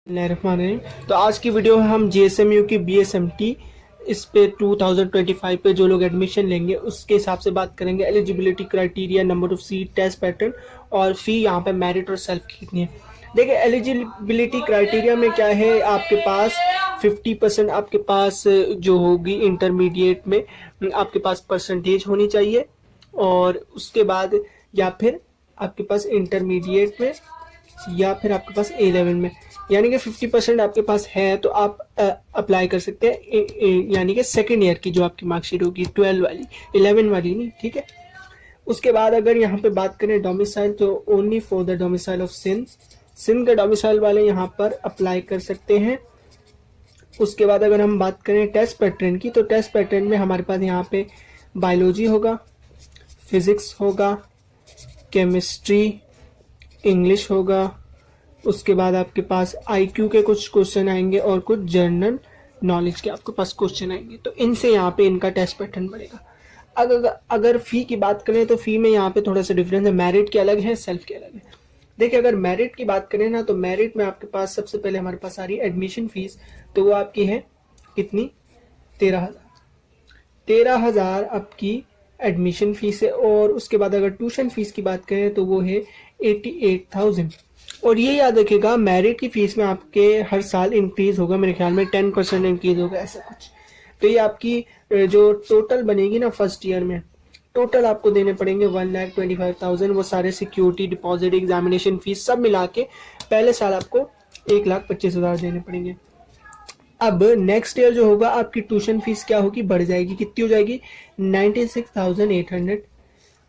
रहमान। तो आज की वीडियो में हम JSMU की BSMT इस पे 2025 पे जो लोग एडमिशन लेंगे उसके हिसाब से बात करेंगे। Eligibility criteria, number of seat, test pattern और फी, यहाँ पे मेरिट और सेल्फ कितनी है। देखिए एलिजिबिलिटी क्राइटेरिया में क्या है, आपके पास 50% आपके पास जो होगी इंटरमीडिएट में आपके पास परसेंटेज होनी चाहिए, और उसके बाद या फिर आपके पास इंटरमीडिएट में या फिर आपके पास A11 में, यानी कि 50% आपके पास है तो आप अप्लाई कर सकते हैं। यानी कि सेकेंड ईयर की जो आपकी मार्कशीट होगी 12 वाली, 11 वाली नहीं, ठीक है। उसके बाद अगर यहाँ पे बात करें डोमिसाइल, तो only for the domicile of Sindh के डोमिसाइल वाले यहाँ पर अप्लाई कर सकते हैं। उसके बाद अगर हम बात करें टेस्ट पैटर्न की, तो टेस्ट पैटर्न में हमारे पास यहाँ पे बायोलॉजी होगा, फिजिक्स होगा, केमिस्ट्री, इंग्लिश होगा। उसके बाद आपके पास IQ के कुछ क्वेश्चन आएंगे और कुछ जनरल नॉलेज के आपके पास क्वेश्चन आएंगे। तो इनसे यहाँ पे इनका टेस्ट पैटर्न बढ़ेगा। अगर फी की बात करें तो फी में यहाँ पे थोड़ा सा डिफरेंस है, मेरिट के अलग है, सेल्फ के अलग है। देखिए अगर मेरिट की बात करें ना, तो मेरिट में आपके पास सबसे पहले हमारे पास आ रही है एडमिशन फीस, तो वो आपकी है कितनी, 13,000 आपकी एडमिशन फीस है। और उसके बाद अगर ट्यूशन फीस की बात करें तो वो है 88,000। और ये याद रखिएगा मेरिट की फीस में आपके हर साल इंक्रीज होगा, मेरे ख्याल में 10% इंक्रीज होगा, ऐसा कुछ। तो ये आपकी जो टोटल बनेगी ना फर्स्ट ईयर में, टोटल आपको देने पड़ेंगे 1,25,000। वो सारे सिक्योरिटी डिपॉजिट, एग्जामिनेशन फीस सब मिला के पहले साल आपको 1,25,000 देने पड़ेंगे। अब नेक्स्ट ईयर जो होगा आपकी ट्यूशन फीस क्या होगी, बढ़ जाएगी, कितनी हो जाएगी, 96,800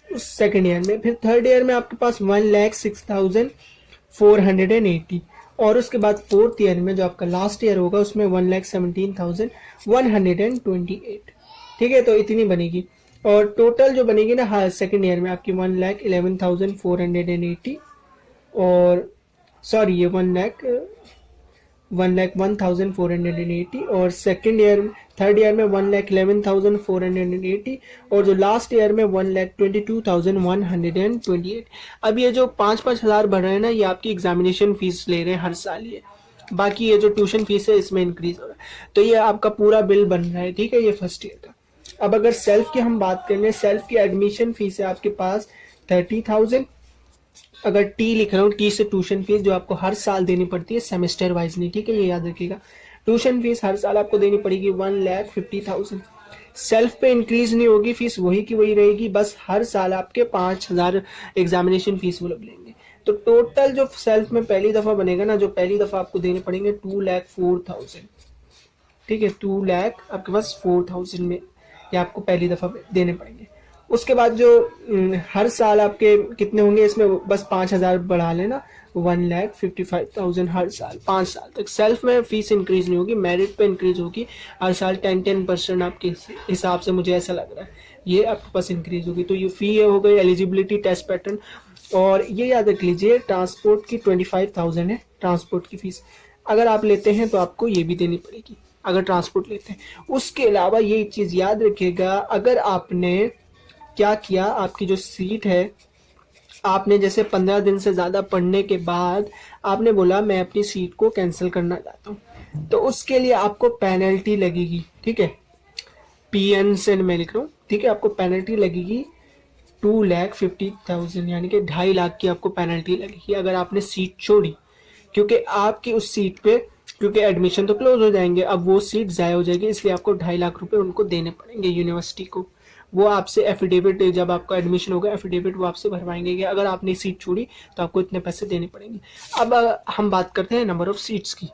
उस सेकेंड ईयर में। फिर थर्ड ईयर में आपके पास 1,06,480, और उसके बाद फोर्थ ईयर में जो आपका लास्ट ईयर होगा उसमें 1,17,128। ठीक है, तो इतनी बनेगी। और टोटल जो बनेगी ना हर सेकेंड ईयर में आपकी 1,11,480, और सॉरी ये 1,01,480, और सेकेंड ईयर थर्ड ईयर में 1,11,480, और जो लास्ट ईयर में 1,22,128। अब ये जो 5-5 हज़ार बढ़ रहे हैं ना, ये आपकी एग्जामिनेशन फीस ले रहे हैं हर साल ये, बाकी ये जो ट्यूशन फीस है इसमें इंक्रीज हो रहा है। तो ये आपका पूरा बिल बन रहा है, ठीक है, ये फर्स्ट ईयर का। अब अगर सेल्फ की हम बात कर लें, सेल्फ की एडमिशन फीस है आपके पास 30,000। अगर टी लिख रहा हूँ, टी से ट्यूशन फीस जो आपको हर साल देनी पड़ती है, सेमेस्टर वाइज नहीं, ठीक है, ये याद रखिएगा। ट्यूशन फीस हर साल आपको देनी पड़ेगी 1,50,000। सेल्फ पे इंक्रीज नहीं होगी, फीस वही की वही रहेगी, बस हर साल आपके 5,000 एग्जामिनेशन फीस वो लोग लेंगे। तो टोटल जो सेल्फ में पहली दफा बनेगा ना, जो पहली दफा आपको देने पड़ेंगे 2,04,000। ठीक है, 2 लाख आपके पास 4,000 में ये आपको पहली दफा देने पड़ेंगे। उसके बाद जो हर साल आपके कितने होंगे, इसमें बस 5,000 बढ़ा लेना, 1,55,000 हर साल 5 साल तक। सेल्फ में फीस इंक्रीज नहीं होगी, मेरिट पे इंक्रीज होगी हर साल 10% आपके हिसाब से, मुझे ऐसा लग रहा है ये आपके पास इंक्रीज होगी। तो ये फी हो गई, एलिजिबिलिटी, टेस्ट पैटर्न। और ये याद रख लीजिए ट्रांसपोर्ट की 25,000 है ट्रांसपोर्ट की फीस, अगर आप लेते हैं तो आपको ये भी देनी पड़ेगी अगर ट्रांसपोर्ट लेते हैं। उसके अलावा ये चीज़ याद रखिएगा, अगर आपने क्या किया, आपकी जो सीट है, आपने जैसे 15 दिन से ज़्यादा पढ़ने के बाद आपने बोला मैं अपनी सीट को कैंसिल करना चाहता हूँ, तो उसके लिए आपको पेनल्टी लगेगी। ठीक है, PN से मैं लिख रहा हूँ, ठीक है, आपको पेनल्टी लगेगी 2,50,000, यानी कि 2.5 लाख की आपको पेनल्टी लगेगी अगर आपने सीट छोड़ी। क्योंकि आपकी उस सीट पे, क्योंकि एडमिशन तो क्लोज हो जाएंगे, अब वो सीट ज़ाया हो जाएगी, इसलिए आपको 2.5 लाख रुपए उनको देने पड़ेंगे यूनिवर्सिटी को। वो आपसे एफिडेविट, जब आपका एडमिशन होगा एफिडेविट वो आपसे भरवाएंगे कि अगर आपने सीट छोड़ी तो आपको इतने पैसे देने पड़ेंगे। अब हम बात करते हैं नंबर ऑफ सीट्स की।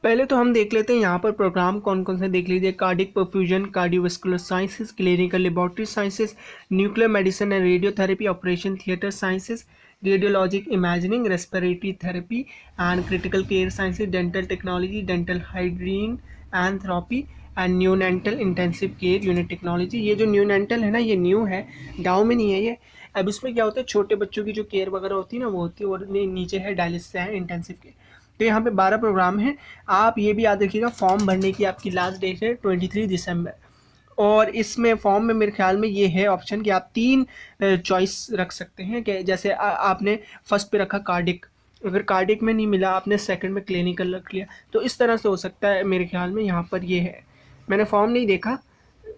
पहले तो हम देख लेते हैं यहाँ पर प्रोग्राम कौन कौन से, देख लीजिए। Cardiac perfusion, cardiovascular sciences, clinical laboratory sciences, nuclear medicine and radiotherapy, operation theatre sciences, radiologic imaging, respiratory therapy and critical care sciences, dental technology, dental hygiene and therapy and neonatal intensive care unit technology. ये जो न्यूनेंटल है ना, ये new है, गाँव में नहीं है ये। अब इसमें क्या होता है, छोटे बच्चों की जो केयर वगैरह होती है ना वो होती है, और नीचे है डायलिसिस है, इंटेंसिव केयर। तो यहाँ पे 12 प्रोग्राम हैं। आप ये भी याद रखिएगा, फॉर्म भरने की आपकी लास्ट डेट है 23 दिसंबर। और इसमें फॉर्म में मेरे ख्याल में ये है ऑप्शन कि आप 3 चॉइस रख सकते हैं, कि जैसे आपने फर्स्ट पे रखा कार्डिक, अगर कार्डिक में नहीं मिला, आपने सेकंड में क्लिनिकल रख लिया, तो इस तरह से हो सकता है। मेरे ख्याल में यहाँ पर ये है, मैंने फॉर्म नहीं देखा,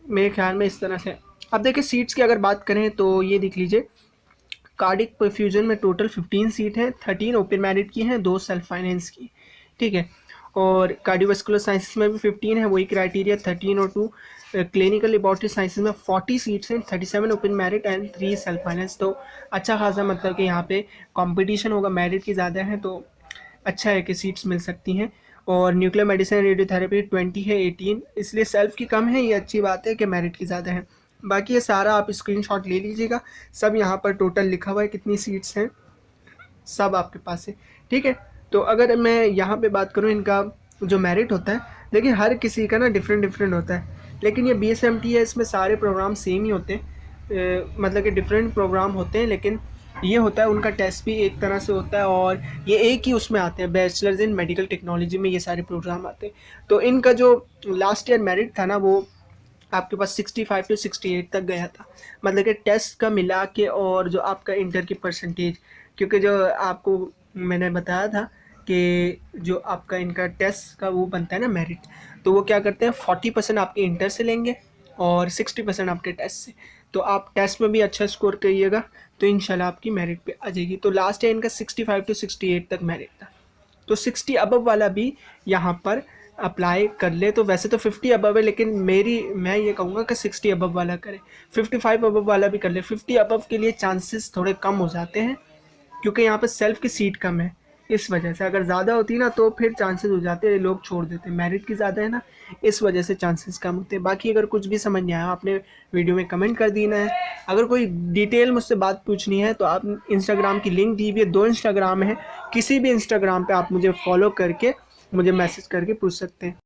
मेरे ख्याल में इस तरह से। अब देखिए सीट्स की अगर बात करें तो ये देख लीजिए, कार्डिक परफ्यूजन में टोटल 15 सीट हैं, 13 ओपन मेरिट की हैं, 2 सेल्फ फाइनेंस की, ठीक है। और कार्डियोवास्कुलर साइंसेस में भी 15 है, वही क्राइटेरिया 13 और 2। क्लिनिकल लेबॉर्ट्री साइंसेस में 40 सीट्स हैं, 37 open merit and 3 self finance. तो अच्छा खासा मतलब कि यहाँ पे कंपटीशन होगा, मेरिट की ज़्यादा है तो अच्छा है कि सीट्स मिल सकती हैं। और न्यूक्लियर मेडिसिन रेडियोथेरेपी 20 है, 18, इसलिए सेल्फ की कम है, ये अच्छी बात है कि मेरिट की ज़्यादा है। बाकी ये सारा आप स्क्रीनशॉट ले लीजिएगा, सब यहाँ पर टोटल लिखा हुआ है, कितनी सीट्स हैं सब आपके पास है, ठीक है। तो अगर मैं यहाँ पे बात करूँ इनका जो मेरिट होता है, देखिए हर किसी का ना डिफरेंट डिफरेंट होता है, लेकिन ये BSMT है, इसमें सारे प्रोग्राम सेम ही होते हैं, मतलब कि डिफरेंट प्रोग्राम होते हैं, लेकिन ये होता है उनका टेस्ट भी एक तरह से होता है, और ये एक ही उसमें आते हैं, बैचलर्स इन मेडिकल टेक्नोलॉजी में ये सारे प्रोग्राम आते हैं। तो इनका जो लास्ट ईयर मेरिट था ना, वो आपके पास 65 to 68 तक गया था, मतलब कि टेस्ट का मिला के और जो आपका इंटर की परसेंटेज, क्योंकि जो आपको मैंने बताया था कि जो आपका इनका टेस्ट का वो बनता है ना मेरिट, तो वो क्या करते हैं 40% आपके इंटर से लेंगे और 60% आपके टेस्ट से। तो आप टेस्ट में भी अच्छा स्कोर करिएगा तो इंशाल्लाह आपकी मेरिट पे आ जाएगी। तो लास्ट ईयर इनका 65 to 68 तक मेरिट था, तो 60 अबव वाला भी यहाँ पर अप्लाई कर ले। तो वैसे तो 50 अबव है, लेकिन मैं ये कहूँगा कि 60 अबव वाला करें, 55 अबव वाला भी कर ले। 50 अबव के लिए चांसेस थोड़े कम हो जाते हैं, क्योंकि यहाँ पर सेल्फ की सीट कम है, इस वजह से। अगर ज़्यादा होती ना तो फिर चांसेस हो जाते हैं, लोग छोड़ देते हैं, मेरिट की ज़्यादा है ना, इस वजह से चांसेस कम होते हैं। बाकी अगर कुछ भी समझ नहीं आया, आपने वीडियो में कमेंट कर देना है। अगर कोई डिटेल मुझसे बात पूछनी है तो आप इंस्टाग्राम की लिंक दी हुई है, 2 इंस्टाग्राम है, किसी भी इंस्टाग्राम पर आप मुझे फॉलो करके मुझे मैसेज करके पूछ सकते हैं।